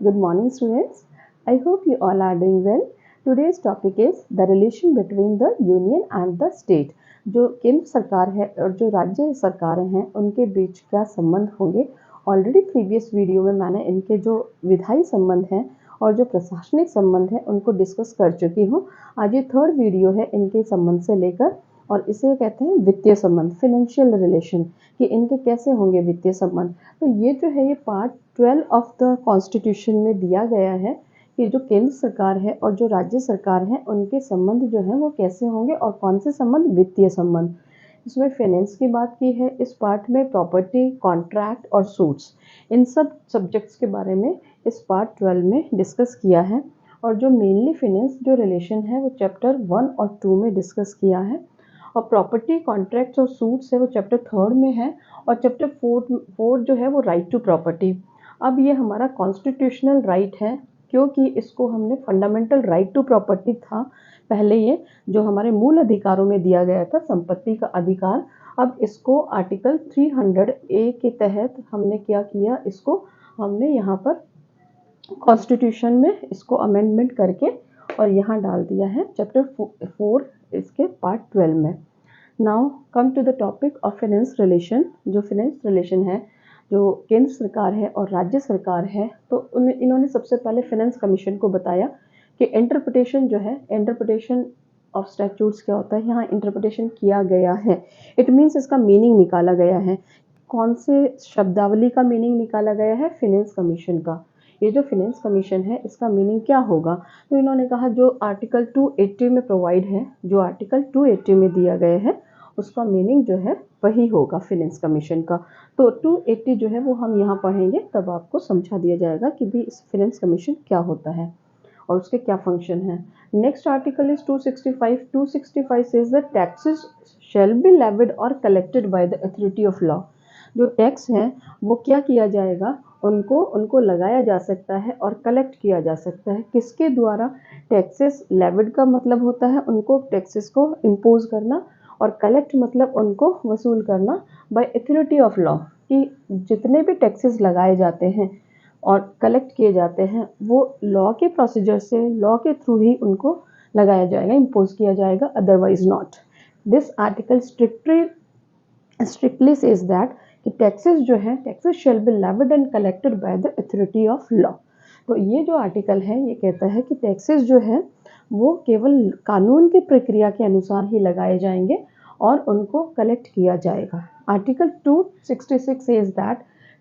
Good morning, students. I hope you all are doing well. Today's topic is the relation between the union and the state. जो केंद्र सरकार है और जो राज्य सरकारें हैं उनके बीच क्या संबंध होंगे। ऑलरेडी प्रीवियस वीडियो में मैंने इनके जो विधायी संबंध हैं और जो प्रशासनिक संबंध हैं उनको डिस्कस कर चुकी हूँ। आज ये थर्ड वीडियो है इनके संबंध से लेकर, और इसे कहते हैं वित्तीय संबंध, फिनेंशियल रिलेशन, कि इनके कैसे होंगे वित्तीय संबंध। तो ये जो है ये पार्ट 12 ऑफ द कॉन्स्टिट्यूशन में दिया गया है कि जो केंद्र सरकार है और जो राज्य सरकार है उनके संबंध जो है वो कैसे होंगे और कौन से संबंध, वित्तीय संबंध। इसमें फाइनेंस की बात की है, इस पार्ट में प्रॉपर्टी, कॉन्ट्रैक्ट और सूट्स, इन सब सब्जेक्ट्स के बारे में इस पार्ट 12 में डिस्कस किया है। और जो मेनली फाइनेंस जो रिलेशन है वो चैप्टर 1 और 2 में डिस्कस किया है, और प्रॉपर्टी, कॉन्ट्रैक्ट्स और सूट्स है वो चैप्टर 3 में है, और चैप्टर 4 जो है वो राइट टू प्रॉपर्टी। अब ये हमारा कॉन्स्टिट्यूशनल राइट है, क्योंकि इसको हमने फंडामेंटल राइट टू प्रॉपर्टी था पहले, ये जो हमारे मूल अधिकारों में दिया गया था, संपत्ति का अधिकार। अब इसको आर्टिकल 300A के तहत हमने क्या किया, इसको हमने यहाँ पर कॉन्स्टिट्यूशन में इसको अमेंडमेंट करके और यहाँ डाल दिया है चैप्टर 4 इसके पार्ट 12 में। Now come to the topic of finance relation. जो फाइनेंस रिलेशन है, जो केंद्र सरकार है और राज्य सरकार है, तो इन्होंने सबसे पहले फाइनेंस कमीशन को बताया कि इंटरप्रिटेशन जो है, इंटरप्रिटेशन ऑफ स्टैट्यूट्स क्या होता है, यहाँ इंटरप्रिटेशन किया गया है। इट मीन्स इसका मीनिंग निकाला गया है। कौन से शब्दावली का मीनिंग निकाला गया है, फाइनेंस कमीशन का। ये जो फाइनेंस कमीशन है इसका मीनिंग क्या होगा, तो इन्होंने कहा जो आर्टिकल 280 में प्रोवाइड है, जो आर्टिकल 280 में दिया गया है उसका मीनिंग जो है वही होगा फाइनेंस कमीशन का। तो 280 जो है वो हम यहाँ पढ़ेंगे, तब आपको समझा दिया जाएगा कि भी इस फाइनेंस कमीशन क्या होता है और उसके क्या फंक्शन है। Next article is 265। 265 says the taxes shall be levied और collected by the authority of law. जो टैक्स है वो क्या किया जाएगा, उनको लगाया जा सकता है और कलेक्ट किया जा सकता है। किसके द्वारा, टैक्सेस लेविड का मतलब होता है उनको टैक्सेस को इम्पोज करना, और कलेक्ट मतलब उनको वसूल करना बाय अथॉरिटी ऑफ लॉ, कि जितने भी टैक्सेस लगाए जाते हैं और कलेक्ट किए जाते हैं वो लॉ के प्रोसीजर से, लॉ के थ्रू ही उनको लगाया जाएगा, इम्पोज किया जाएगा, otherwise not. This article strictly says that कि टैक्सेस जो है, taxes shall be levied and collected by the authority of law. तो ये जो आर्टिकल है ये कहता है कि टैक्सेस जो है वो केवल कानून की प्रक्रिया के अनुसार ही लगाए जाएंगे और उनको कलेक्ट किया जाएगा। Article 266 says that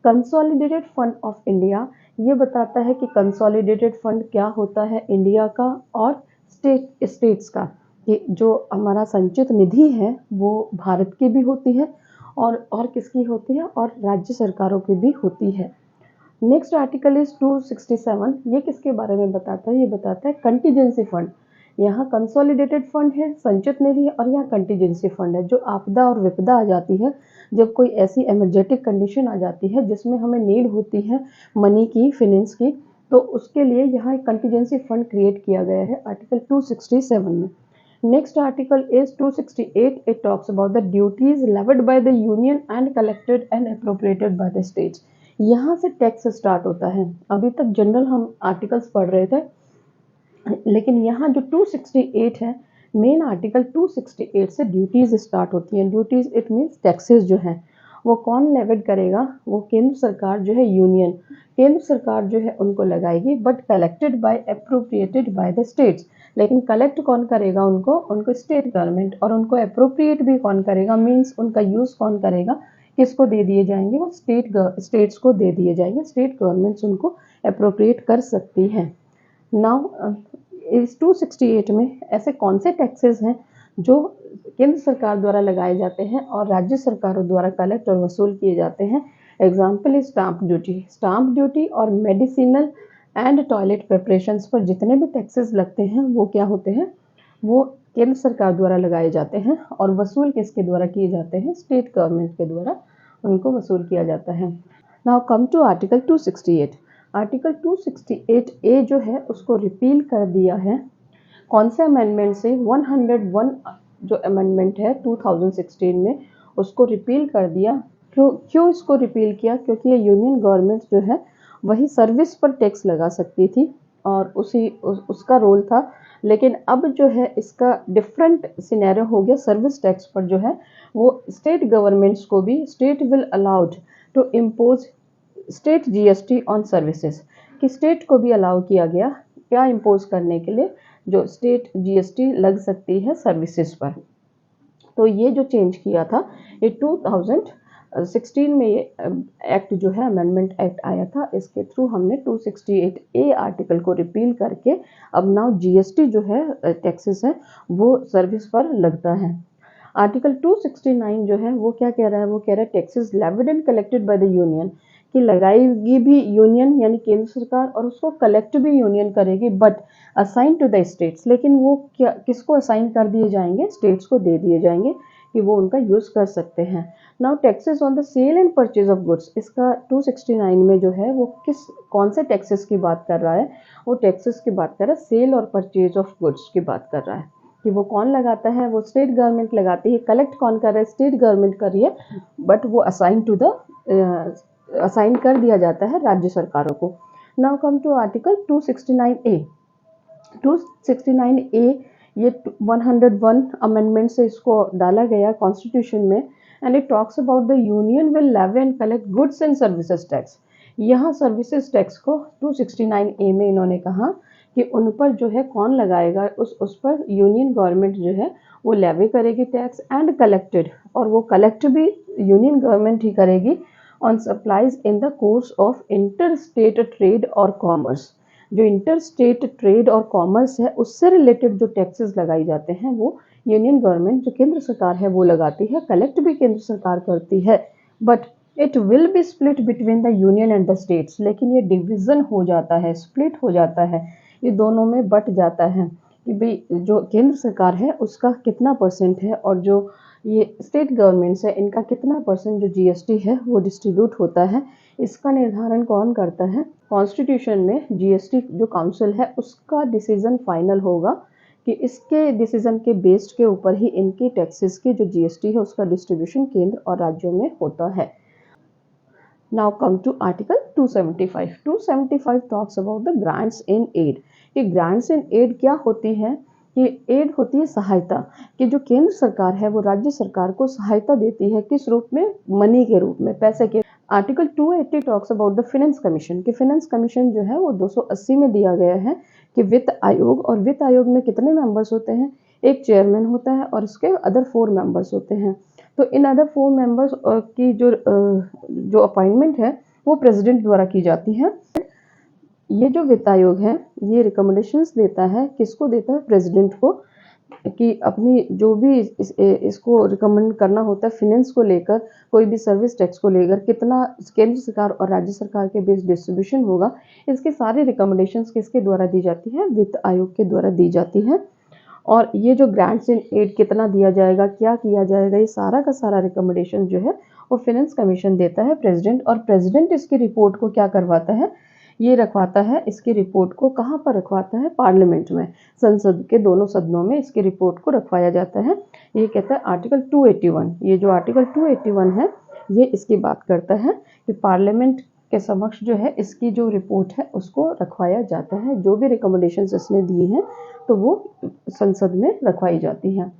consolidated fund of India, ये बताता है कि कंसोलिडेटेड फंड क्या होता है इंडिया का और स्टेट्स का, कि जो हमारा संचित निधि है वो भारत की भी होती है और किसकी होती है, और राज्य सरकारों की भी होती है। Next article is 267। ये किसके बारे में बताता है, ये बताता है कंटीजेंसी फंड। यहाँ कंसोलिडेटेड फंड है, संचित निधि है, और यहाँ कंटीजेंसी फंड है। जो आपदा और विपदा आ जाती है, जब कोई ऐसी एमरजेटिक कंडीशन आ जाती है जिसमें हमें नीड होती है मनी की, फाइनेंस की, तो उसके लिए यहाँ एक कंटीजेंसी फंड क्रिएट किया गया है आर्टिकल 267 में। Next article is 268. It talks about the duties levied by the union and collected and appropriated by the states. यहाँ से टैक्स स्टार्ट होता है। अभी तक जनरल हम आर्टिकल्स पढ़ रहे थे, लेकिन यहाँ जो 268 है, मेन आर्टिकल 268 से ड्यूटीज स्टार्ट होती हैं। ड्यूटीज इट मीन्स टैक्सेस जो हैं वो कौन लेविड करेगा, वो केंद्र सरकार जो है, यूनियन, केंद्र सरकार जो है उनको लगाएगी, but collected by appropriated by the states. लेकिन कलेक्ट कौन करेगा उनको स्टेट गवर्नमेंट, और उनको अप्रोप्रिएट भी कौन करेगा, मीन्स उनका यूज़ कौन करेगा, किसको दे दिए जाएंगे, वो स्टेट्स को दे दिए जाएंगे। स्टेट गवर्नमेंट्स उनको अप्रोप्रिएट कर सकती हैं। नाउ इस 268 में ऐसे कौन से टैक्सेस हैं जो केंद्र सरकार द्वारा लगाए जाते हैं और राज्य सरकारों द्वारा कलेक्ट और वसूल किए जाते हैं। Example is stamp duty. Stamp duty और मेडिसिनल एंड टॉयलेट प्रिपरेशंस पर जितने भी टैक्सेस लगते हैं वो क्या होते हैं, वो केंद्र सरकार द्वारा लगाए जाते हैं, और वसूल किसके द्वारा किए जाते हैं, स्टेट गवर्नमेंट के द्वारा उनको वसूल किया जाता है। Now come to article 268। Article 268A जो है उसको रिपील कर दिया है। कौन से अमेंडमेंट से, 101 जो अमेंडमेंट है 2016 में, उसको रिपील कर दिया। क्यों इसको रिपील किया, क्योंकि ये यूनियन गवर्नमेंट जो है वही सर्विस पर टैक्स लगा सकती थी और उसका रोल था। लेकिन अब जो है इसका डिफरेंट सिनेरियो हो गया, सर्विस टैक्स पर जो है वो स्टेट गवर्नमेंट्स को भी state will allowed to impose state GST on services, कि स्टेट को भी अलाउ किया गया क्या इम्पोज करने के लिए, जो स्टेट जीएसटी लग सकती है सर्विसेज पर। तो ये जो चेंज किया था ये 2016 में ये एक्ट जो है अमेंडमेंट एक्ट आया था, इसके थ्रू हमने 268A आर्टिकल को रिपील करके अब नाउ जीएसटी जो है टैक्सेस है वो सर्विस पर लगता है। आर्टिकल 269 जो है वो क्या कह रहा है, वो कह रहा है taxes levied and collected by the union, कि लगाएगी भी यूनियन यानी केंद्र सरकार और उसको कलेक्ट भी यूनियन करेगी, but assign to the states, लेकिन वो क्या किसको असाइन कर दिए जाएंगे, स्टेट्स को दे दिए जाएंगे कि वो उनका यूज़ कर सकते हैं। Now taxes on the sale and purchase of goods, इसका 269 में जो है वो कौन से टैक्सेस की बात कर रहा है, वो टैक्सेस की बात कर रहा है सेल और परचेज ऑफ गुड्स की बात कर रहा है, कि वो कौन लगाता है, वो स्टेट गवर्नमेंट लगाती है। कलेक्ट कौन कर रहा है, स्टेट गवर्नमेंट कर रही है, बट वो असाइन कर दिया जाता है राज्य सरकारों को। Now come to article 269A। 269A ये 101 अमेंडमेंट से इसको डाला गया कॉन्स्टिट्यूशन में, and it talks about the union will levy and collect goods and services tax. यहाँ सर्विसेज टैक्स को 269A में इन्होंने कहा कि उन पर जो है कौन लगाएगा, उस पर यूनियन गवर्नमेंट जो है वो लेवी करेगी टैक्स एंड कलेक्टेड, और वो कलेक्ट भी यूनियन गवर्नमेंट ही करेगी on supplies in the course of inter state trade और कॉमर्स। जो इंटर स्टेट ट्रेड और कॉमर्स है उससे रिलेटेड जो टैक्सेस लगाई जाते हैं वो यूनियन गवर्नमेंट जो केंद्र सरकार है वो लगाती है, कलेक्ट भी केंद्र सरकार करती है, but it will be split between the union and the states. लेकिन ये डिवीज़न हो जाता है, स्प्लिट हो जाता है, ये दोनों में बट जाता है कि भाई जो केंद्र सरकार है उसका कितना परसेंट है और जो ये स्टेट गवर्नमेंट्स है इनका कितना परसेंट जो जीएसटी है वो डिस्ट्रीब्यूट होता है। इसका निर्धारण कौन करता है, कॉन्स्टिट्यूशन में जीएसटी जो काउंसिल है उसका डिसीजन फाइनल होगा कि इसके डिसीजन के बेस्ड के ऊपर ही इनकी टैक्सेस की जो जीएसटी है उसका डिस्ट्रीब्यूशन केंद्र और राज्यों में होता है। Now come to Article 275. 275 talks about the grants in aid. ये grants in aid क्या होती है, ये एड होती है सहायता, कि जो केंद्र सरकार है वो राज्य सरकार को सहायता देती है, किस रूप में, मनी के रूप में, पैसे के। Article 280 talks about the finance commission, कि फिनेंस कमीशन जो है वो 280 में दिया गया है कि वित्त आयोग, और वित्त आयोग में कितने मेंबर्स होते हैं, एक चेयरमैन होता है और उसके अदर 4 मेंबर्स होते हैं। तो इन अदर 4 मेंबर्स की जो अपॉइंटमेंट है वो प्रेसिडेंट द्वारा की जाती है। ये जो वित्त आयोग है ये रिकमेंडेशंस देता है, किसको देता है, प्रेसिडेंट को, कि अपनी जो भी इसको रिकमेंड करना होता है फिनेंस को लेकर, कोई भी सर्विस टैक्स को लेकर कितना केंद्र सरकार और राज्य सरकार के बीच डिस्ट्रीब्यूशन होगा, इसकी सारी रिकमेंडेशंस किसके द्वारा दी जाती है, वित्त आयोग के द्वारा दी जाती है। और ये जो ग्रांट्स इन एड कितना दिया जाएगा, क्या किया जाएगा, ये सारा का सारा रिकमेंडेशन जो है वो फिनेंस कमीशन देता है प्रेसिडेंट, और प्रेसिडेंट इसकी रिपोर्ट को क्या करवाता है, ये रखवाता है, इसकी रिपोर्ट को कहाँ पर रखवाता है, पार्लियामेंट में, संसद के दोनों सदनों में इसकी रिपोर्ट को रखवाया जाता है। ये कहता है आर्टिकल 281, ये जो आर्टिकल 281 है ये इसकी बात करता है कि पार्लियामेंट के समक्ष जो है इसकी जो रिपोर्ट है उसको रखवाया जाता है, जो भी रिकमेंडेशंस इसने दी हैं तो वो संसद में रखवाई जाती हैं।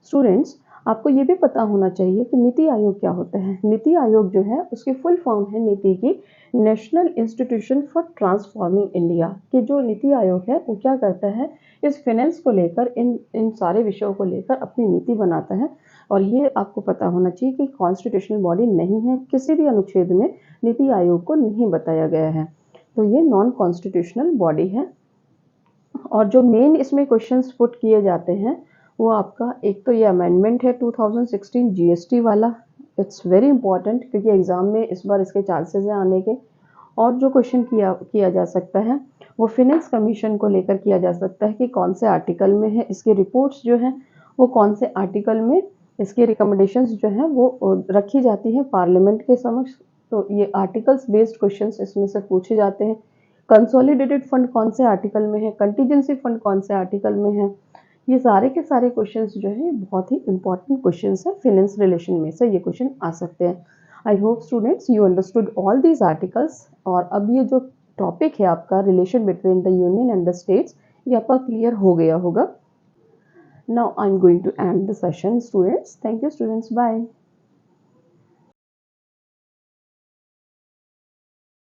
स्टूडेंट्स, आपको ये भी पता होना चाहिए कि नीति आयोग क्या होता है। नीति आयोग जो है उसकी फुल फॉर्म है नीति की, national institution for transforming India. कि जो नीति आयोग है वो क्या करता है, इस फाइनेंस को लेकर, इन सारे विषयों को लेकर अपनी नीति बनाता है। और ये आपको पता होना चाहिए कि कॉन्स्टिट्यूशनल बॉडी नहीं है, किसी भी अनुच्छेद में नीति आयोग को नहीं बताया गया है, तो ये नॉन कॉन्स्टिट्यूशनल बॉडी है। और जो मेन इसमें क्वेश्चंस पुट किए जाते हैं वो आपका, एक तो ये अमेंडमेंट है 2016 जीएसटी वाला, इट्स वेरी इंपॉर्टेंट क्योंकि एग्ज़ाम में इस बार इसके चांसेस हैं आने के। और जो क्वेश्चन किया जा सकता है वो फिनेंस कमीशन को लेकर किया जा सकता है कि कौन से आर्टिकल में है, इसकी रिपोर्ट्स जो हैं वो कौन से आर्टिकल में, इसकी रिकमेंडेशंस जो हैं वो रखी जाती हैं पार्लियामेंट के समक्ष। तो ये आर्टिकल्स बेस्ड क्वेश्चंस इसमें से पूछे जाते हैं। कंसोलिडेटेड फंड कौन से आर्टिकल में है, कंटीजेंसी फंड कौन से आर्टिकल में है, ये सारे के सारे क्वेश्चंस जो है बहुत ही इंपॉर्टेंट क्वेश्चंस है, फाइनेंस रिलेशन में से ये क्वेश्चन आ सकते हैं। I hope students you understood all these articles. और अब ये जो टॉपिक है आपका relation between the union and the states, ये आपका क्लियर हो गया होगा। Now I am going to end the session students. Thank you students, bye.